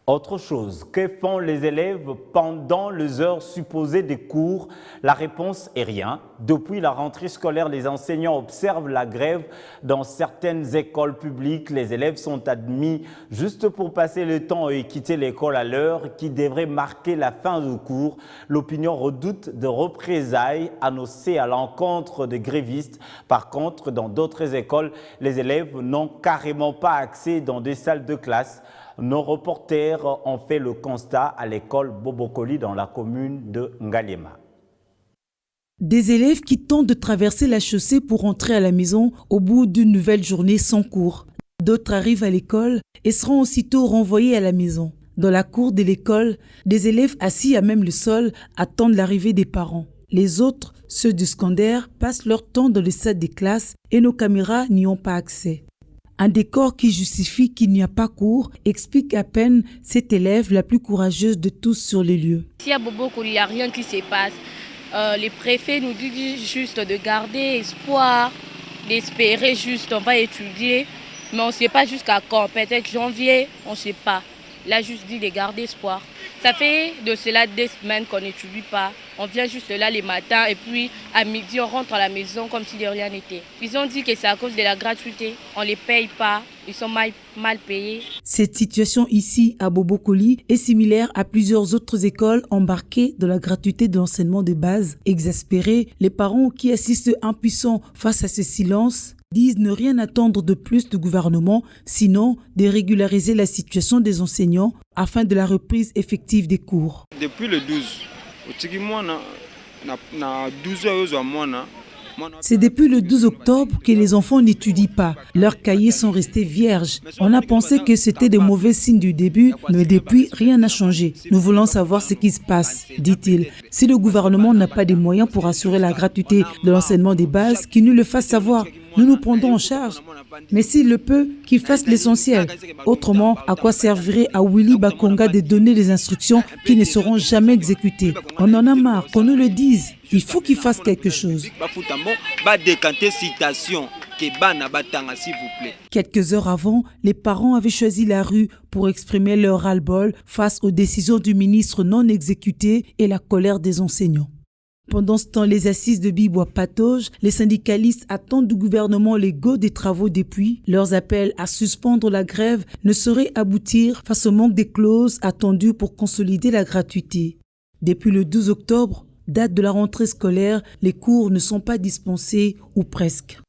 Autre chose, que font les élèves pendant les heures supposées des cours? La réponse est rien. Depuis la rentrée scolaire, les enseignants observent la grève dans certaines écoles publiques. Les élèves sont admis juste pour passer le temps et quitter l'école à l'heure qui devrait marquer la fin du cours. L'opinion redoute de représailles annoncées à l'encontre des grévistes. Par contre, dans d'autres écoles, les élèves n'ont carrément pas accès dans des salles de classe. Nos reporters ont fait le constat à l'école Bobokoli dans la commune de Ngaliema. Des élèves qui tentent de traverser la chaussée pour rentrer à la maison au bout d'une nouvelle journée sans cours. D'autres arrivent à l'école et seront aussitôt renvoyés à la maison. Dans la cour de l'école, des élèves assis à même le sol attendent l'arrivée des parents. Les autres, ceux du secondaire, passent leur temps dans les salles des classes et nos caméras n'y ont pas accès. Un décor qui justifie qu'il n'y a pas cours explique à peine cette élève la plus courageuse de tous sur les lieux. Ici à Bobokoli, il n'y a rien qui se passe. Les préfets nous disent juste de garder espoir, d'espérer juste, on va étudier, mais on ne sait pas jusqu'à quand, peut-être janvier, on ne sait pas. Il a juste dit de garder espoir. Ça fait de cela 2 semaines qu'on n'étudie pas. On vient juste là les matins et puis à midi on rentre à la maison comme si de rien n'était. Ils ont dit que c'est à cause de la gratuité. On ne les paye pas, ils sont mal payés. Cette situation ici à Bobokoli est similaire à plusieurs autres écoles embarquées dans la gratuité de l'enseignement de base. Exaspérés, les parents qui assistent impuissants face à ce silence disent ne rien attendre de plus du gouvernement, sinon de régulariser la situation des enseignants afin de la reprise effective des cours. Depuis le 12, c'est depuis le 12 octobre que les enfants n'étudient pas. Leurs cahiers sont restés vierges. On a pensé que c'était de mauvais signes du début, mais depuis, rien n'a changé. Nous voulons savoir ce qui se passe, dit-il. Si le gouvernement n'a pas de moyens pour assurer la gratuité de l'enseignement des bases, qu'il nous le fasse savoir. Nous nous prendrons en charge. Mais s'il le peut, qu'il fasse l'essentiel. Autrement, à quoi servirait à Willy Bakonga de donner des instructions qui ne seront jamais exécutées? On en a marre, qu'on nous le dise. Il faut qu'il fasse quelque chose. Quelques heures avant, les parents avaient choisi la rue pour exprimer leur ras-le-bol face aux décisions du ministre non exécutées et la colère des enseignants. Pendant ce temps, les assises de Bibois pataugent, les syndicalistes attendent du gouvernement les go des travaux des puits. Leurs appels à suspendre la grève ne sauraient aboutir face au manque des clauses attendues pour consolider la gratuité. Depuis le 12 octobre, date de la rentrée scolaire, les cours ne sont pas dispensés ou presque.